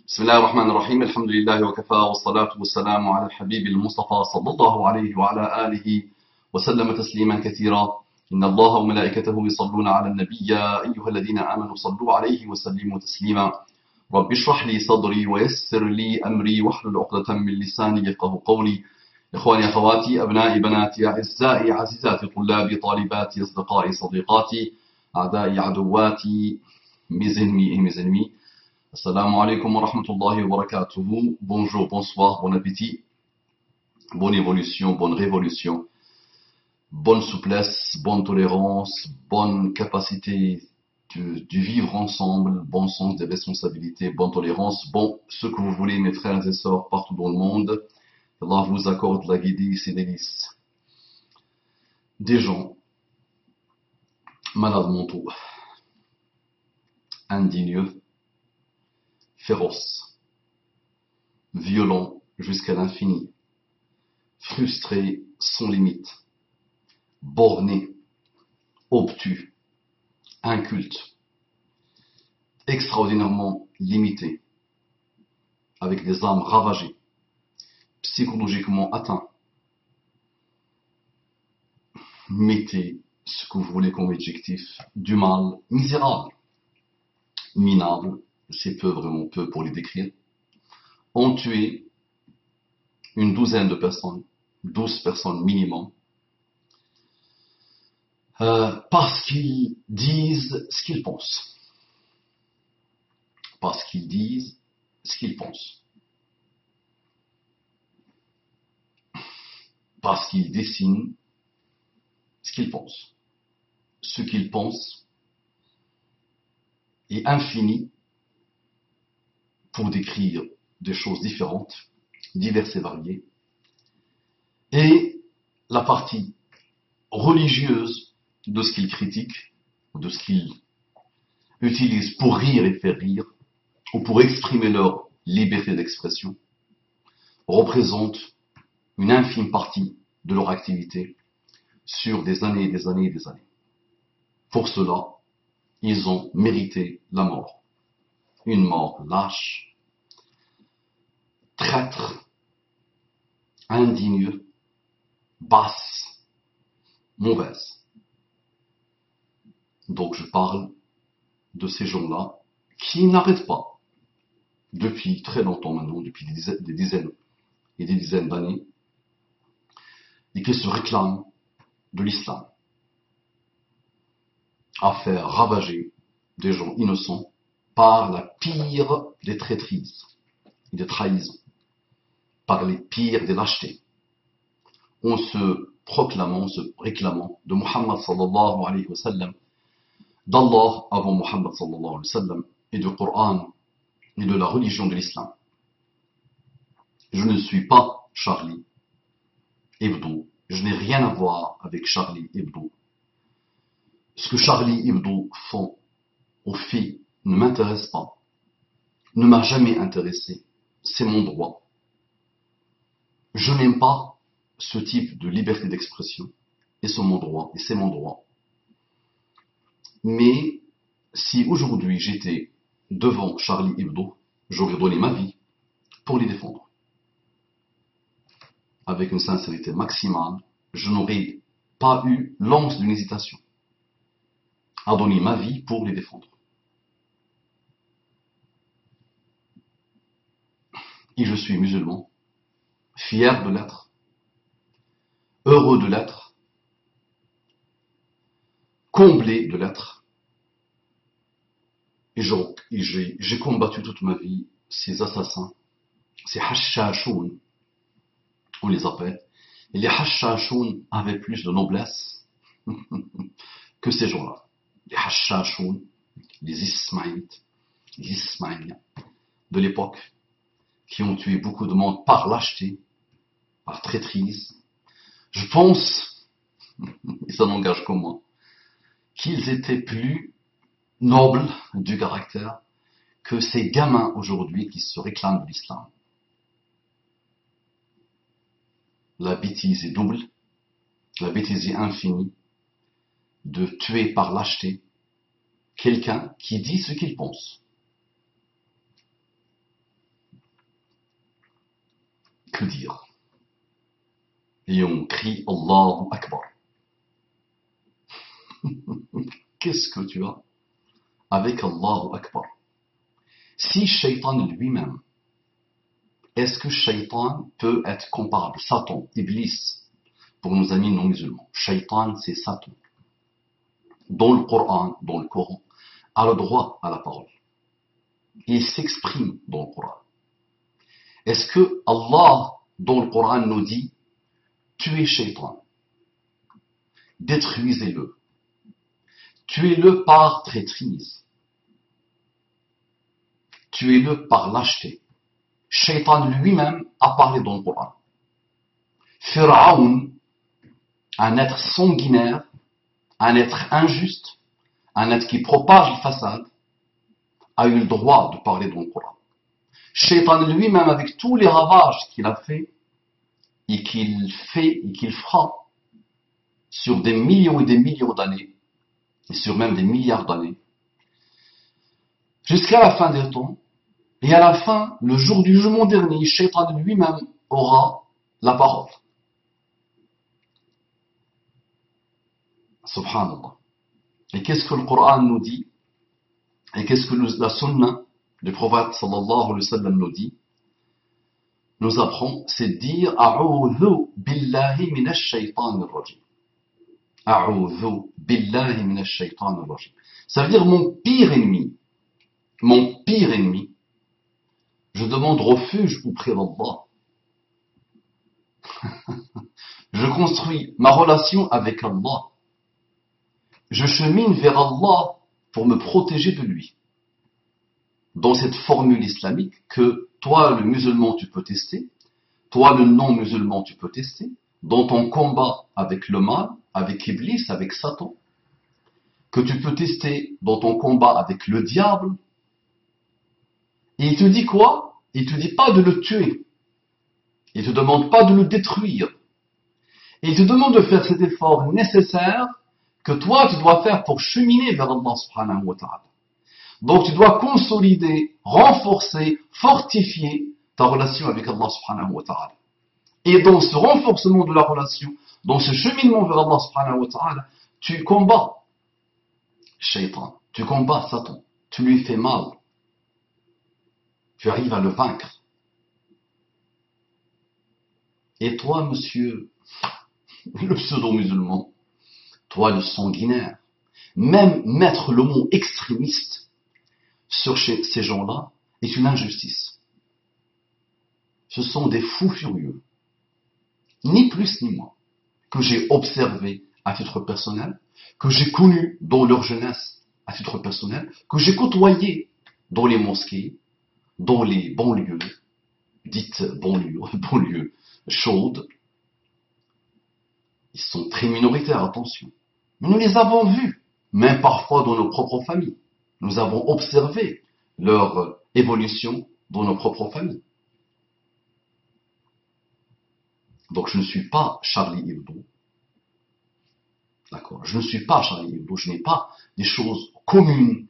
بسم الله الرحمن الرحيم الحمد لله وكفى والصلاة والسلام على الحبيب المصطفى صلى الله عليه وعلى آله وسلم تسليما كثيرا. إن الله وملائكته يصلون على النبي يا أيها الذين آمنوا صلوا عليه وسلموا تسليما. رب اشرح لي صدري ويسر لي أمري واحلل عقدة من لساني يفقهوا قولي. إخواني أخواتي أبنائي بناتي أعزائي عزيزاتي طلابي طالباتي أصدقائي صديقاتي أعدائي عدواتي mes ennemis et mes ennemis. Assalamu alaikum wa rahmatullahi wa barakatuhu. Bonjour, bonsoir, bon appétit, bonne évolution, bonne révolution, bonne souplesse, bonne tolérance, bonne capacité du vivre ensemble, bon sens des responsabilités, bonne tolérance, bon ce que vous voulez mes frères et sœurs partout dans le monde. Allah vous accorde la guidée, ses délices. Des gens malades mentaux, indigneux, féroce, violent jusqu'à l'infini, frustré sans limite, borné, obtus, inculte, extraordinairement limité, avec des âmes ravagées, psychologiquement atteints. Mettez ce que vous voulez comme adjectif, du mal misérable, minable, c'est peu, vraiment peu pour les décrire, ont tué une douzaine de personnes, 12 personnes minimum, parce qu'ils disent ce qu'ils pensent. Parce qu'ils disent ce qu'ils pensent. Parce qu'ils dessinent ce qu'ils pensent. Ce qu'ils pensent est infini pour décrire des choses différentes, diverses et variées. Et la partie religieuse de ce qu'ils critiquent, de ce qu'ils utilisent pour rire et faire rire, ou pour exprimer leur liberté d'expression, représente une infime partie de leur activité sur des années et des années et des années. Pour cela, ils ont mérité la mort. Une mort lâche, traître, indigne, basse, mauvaise. Donc je parle de ces gens-là qui n'arrêtent pas, depuis très longtemps maintenant, depuis des dizaines et des dizaines d'années, et qui se réclament de l'islam, à faire ravager des gens innocents par la pire des traîtrises et des trahisons, par les pires des lâchetés, en se proclamant, se réclamant de Muhammad sallallahu alayhi wa sallam, d'Allah avant Muhammad sallallahu alayhi wa sallam, et du Coran et de la religion de l'islam. Je ne suis pas Charlie Hebdo, je n'ai rien à voir avec Charlie Hebdo. Ce que Charlie Hebdo font aux filles ne m'intéresse pas, ne m'a jamais intéressé, c'est mon droit. Je n'aime pas ce type de liberté d'expression, et c'est mon droit, Mais si aujourd'hui j'étais devant Charlie Hebdo, j'aurais donné ma vie pour les défendre. Avec une sincérité maximale, je n'aurais pas eu l'once d'une hésitation à donner ma vie pour les défendre. Et je suis musulman, fier de l'être, heureux de l'être, comblé de l'être. Et j'ai combattu toute ma vie ces assassins, ces hachchachoun, on les appelle. Et les hachchachoun avaient plus de noblesse que ces gens-là. Les hachchachoun, les ismaïlites, de l'époque, qui ont tué beaucoup de monde par lâcheté, par traîtrise. Je pense, et ça n'engage que moi, qu'ils étaient plus nobles du caractère que ces gamins aujourd'hui qui se réclament de l'islam. La bêtise est double, la bêtise est infinie, de tuer par lâcheté quelqu'un qui dit ce qu'il pense. que dire? Et on crie Allahu Akbar. Qu'est-ce que tu as avec Allahu Akbar? Si Shaitan lui-même, est-ce que Shaitan peut être comparable? Satan, Iblis, pour nos amis non musulmans. Shaitan, c'est Satan. Dans le Coran, a le droit à la parole. Il s'exprime dans le Coran. Est-ce que Allah, dans le Coran, nous dit tuez Shaitan, détruisez-le, tuez-le par traîtrise, tuez-le par lâcheté? Shaitan lui-même a parlé dans le Coran. Pharaon, un être sanguinaire, un être injuste, un être qui propage le façade, a eu le droit de parler dans le Coran. Shaitan lui-même, avec tous les ravages qu'il a fait et qu'il fera sur des millions et des millions d'années, et sur même des milliards d'années, jusqu'à la fin des temps, et à la fin, le jour du jugement dernier, Shaitan lui-même aura la parole. Subhanallah. Et qu'est-ce que le Coran nous dit? Et qu'est-ce que la sunna du prophète sallallahu alayhi wa sallam nous dit? Nous apprend, c'est de dire A'udhu billahi minash shaytanir rajim. A'udhu billahi minash shaytanir rajim. Ça veut dire mon pire ennemi, je demande refuge auprès d'Allah. Je construis ma relation avec Allah. Je chemine vers Allah pour me protéger de lui. Dans cette formule islamique que toi, le musulman, tu peux tester, toi, le non-musulman, tu peux tester, dans ton combat avec le mal, avec Iblis, avec Satan, que tu peux tester dans ton combat avec le diable. Et il te dit quoi? Il te dit pas de le tuer. Il te demande pas de le détruire. Et il te demande de faire cet effort nécessaire que toi, tu dois faire pour cheminer vers Allah subhanahu wa ta'ala. Donc, tu dois consolider, renforcer, fortifier ta relation avec Allah subhanahu wa ta'ala. Et dans ce renforcement de la relation, dans ce cheminement vers Allah subhanahu wa ta'ala, tu combats Shaitan, tu combats Satan, tu lui fais mal. Tu arrives à le vaincre. Et toi, monsieur, le pseudo-musulman, toi, le sanguinaire, même mettre le mot extrémiste sur ces gens-là est une injustice. Ce sont des fous furieux, ni plus ni moins, que j'ai observé à titre personnel, que j'ai connu dans leur jeunesse à titre personnel, que j'ai côtoyé dans les mosquées, dans les banlieues, dites banlieues chaudes. Ils sont très minoritaires, attention. Mais nous les avons vus, même parfois dans nos propres familles. Nous avons observé leur évolution dans nos propres familles. Donc je ne suis pas Charlie Hebdo. D'accord? Je ne suis pas Charlie Hebdo. Je n'ai pas des choses communes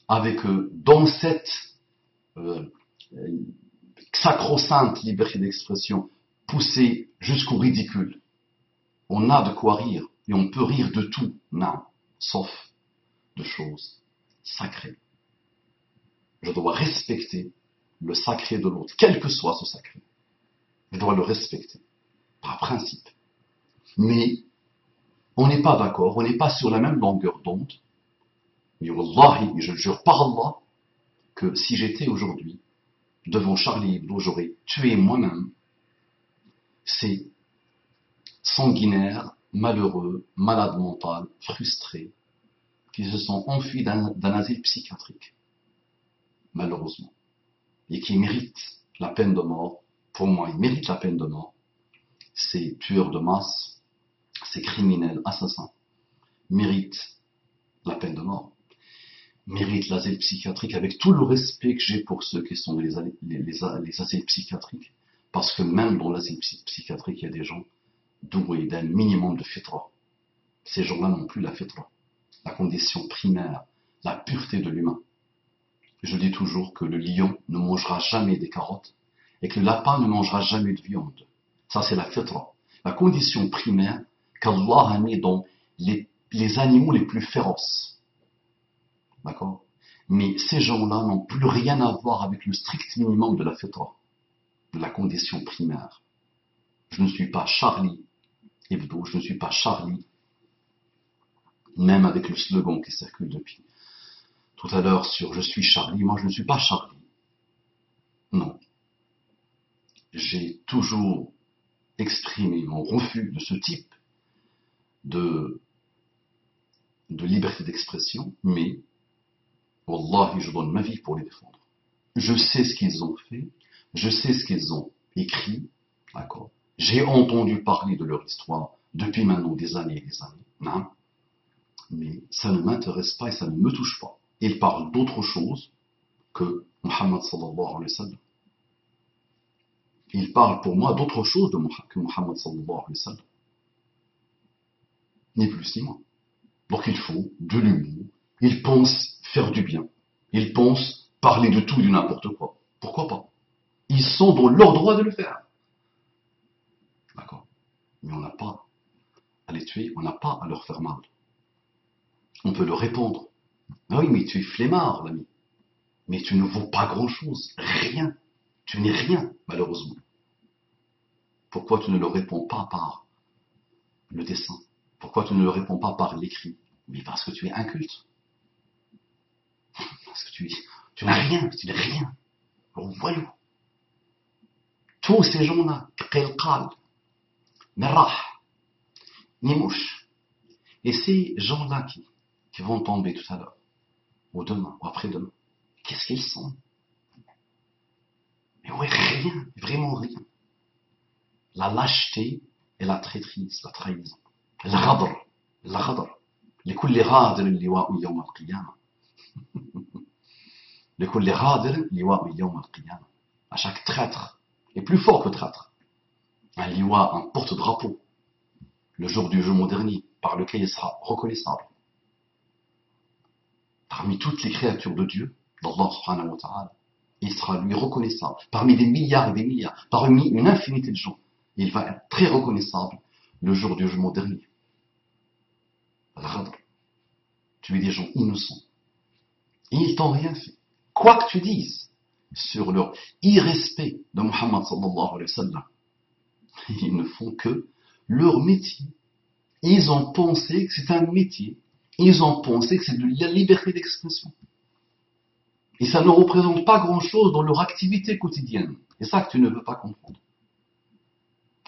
avec eux dans cette sacro-sainte liberté d'expression poussée jusqu'au ridicule. On a de quoi rire et on peut rire de tout, non, sauf de choses sacrées. Je dois respecter le sacré de l'autre, quel que soit ce sacré. Je dois le respecter, par principe. Mais on n'est pas d'accord, on n'est pas sur la même longueur d'onde. Mais wallahi, je jure par Allah que si j'étais aujourd'hui devant Charlie Hebdo, j'aurais tué moi-même ces sanguinaires, malheureux, malades mentales, frustrés, qui se sont enfuis d'un asile psychiatrique, malheureusement, et qui méritent la peine de mort. Pour moi, ils méritent la peine de mort. Ces tueurs de masse, ces criminels assassins, méritent la peine de mort, méritent l'asile psychiatrique, avec tout le respect que j'ai pour ceux qui sont les asiles psychiatriques, parce que même dans l'asile psychiatrique, il y a des gens doués d'un minimum de fitra. Ces gens-là n'ont plus la fitra, la condition primaire, la pureté de l'humain. Je dis toujours que le lion ne mangera jamais des carottes, et que le lapin ne mangera jamais de viande. Ça, c'est la fitra. La condition primaire qu'Allah a mis dans les animaux les plus féroces. D'accord? Mais ces gens-là n'ont plus rien à voir avec le strict minimum de la fitra, de la condition primaire. Je ne suis pas Charlie Hebdo, je ne suis pas Charlie, même avec le slogan qui circule depuis tout à l'heure sur « Je suis Charlie », moi je ne suis pas Charlie. Non. J'ai toujours exprimé mon refus de ce type de liberté d'expression, mais Wallahi, je donne ma vie pour les défendre. Je sais ce qu'ils ont fait, je sais ce qu'ils ont écrit, d'accord. J'ai entendu parler de leur histoire depuis maintenant des années et des années, non. Mais ça ne m'intéresse pas et ça ne me touche pas. Ils parlent d'autre chose que Muhammad sallallahu alayhi wa sallam. Ils parlent pour moi d'autre chose que Muhammad sallallahu alayhi wa sallam. Ni plus ni moins. Donc il faut de l'humour. Ils pensent faire du bien. Ils pensent parler de tout et de n'importe quoi. Pourquoi pas? Ils sont dans leur droit de le faire. D'accord? Mais on n'a pas à les tuer, on n'a pas à leur faire mal. On peut leur répondre. Ah oui, mais tu es flemmard, l'ami. Mais tu ne vaux pas grand-chose. Rien. Tu n'es rien, malheureusement. Pourquoi tu ne leur réponds pas par le dessin? Pourquoi tu ne leur réponds pas par l'écrit? Mais parce que tu es inculte. Parce que tu n'as rien, tu n'es rien. Voilà. Tous ces gens-là, Qilqal, Merah, Nimouche, et ces gens-là qui vont tomber tout à l'heure, ou demain, ou après-demain, qu'est-ce qu'ils sont? Mais ouais, rien, vraiment rien. La lâcheté et la traîtrise, la trahison. الغدر لكل غادر لواء يوم القيامة. لكل غادر لواء يوم القيامة. À chaque traître, et plus fort que traître, un liwa, un porte-drapeau, le jour du jugement dernier, par lequel il sera reconnaissable. Parmi toutes les créatures de Dieu, d'Allah subhanahu wa ta'ala, il sera lui reconnaissable. Parmi des milliards et des milliards, parmi une infinité de gens, il va être très reconnaissable le jour du jugement dernier. Al-Ghadr. Tu es des gens innocents. Et ils t'ont rien fait. Quoi que tu dises sur leur irrespect de Muhammad sallallahu alayhi wa sallam, ils ne font que leur métier. Ils ont pensé que c'est un métier. Ils ont pensé que c'est de la liberté d'expression. Et ça ne représente pas grand-chose dans leur activité quotidienne. C'est ça que tu ne veux pas comprendre.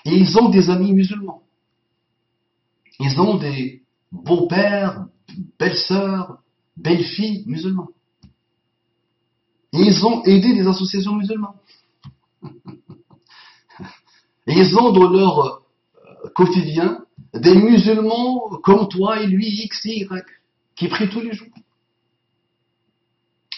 Et ils ont des amis musulmans. Ils ont des beaux-pères, belles-sœurs, belles-filles musulmans. Et ils ont aidé des associations musulmanes. Et ils ont dans leur quotidien des musulmans comme toi et lui, X, Y, qui prient tous les jours.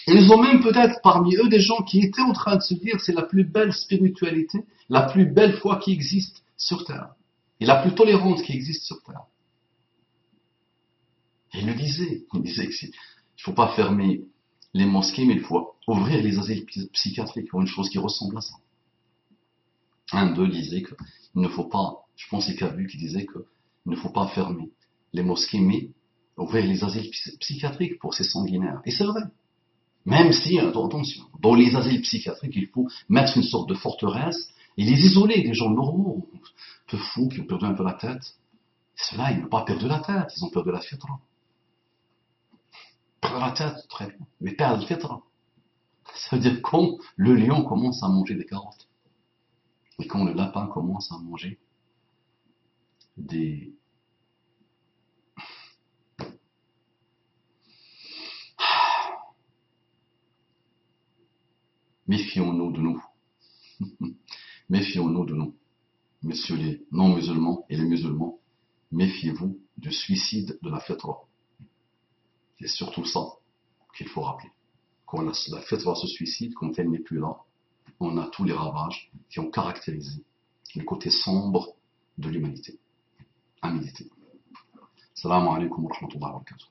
Et ils ont même peut-être parmi eux des gens qui étaient en train de se dire c'est la plus belle spiritualité, la plus belle foi qui existe sur Terre. Et la plus tolérante qui existe sur Terre. Et il disait qu'il ne faut pas fermer les mosquées, mais il faut ouvrir les asiles psychiatriques, ou une chose qui ressemble à ça. Un d'eux disait qu'il ne faut pas, je pense que c'est Cabu qui disait qu'il ne faut pas fermer les mosquées, mais ouvrir les asiles psychiatriques pour ces sanguinaires. Et c'est vrai. Même si, attention, dans les asiles psychiatriques, il faut mettre une sorte de forteresse et les isoler des gens normaux, un peu fous, qui ont perdu un peu la tête. Ceux-là, ils n'ont pas perdu la tête, ils ont perdu la fitra. Perdre la tête, très bien. Mais perdre la fitra. Ça veut dire quand le lion commence à manger des carottes. Et quand le lapin commence à manger des... Méfions-nous de nous. Méfions-nous de nous. Messieurs les non-musulmans et les musulmans, méfiez-vous du suicide de la fitra. C'est surtout ça qu'il faut rappeler. Quand la fitra se suicide, quand elle n'est plus là, on a tous les ravages qui ont caractérisé le côté sombre de l'humanité. À méditer. Salam alaikum wa rahmatullahi wa barakatuh.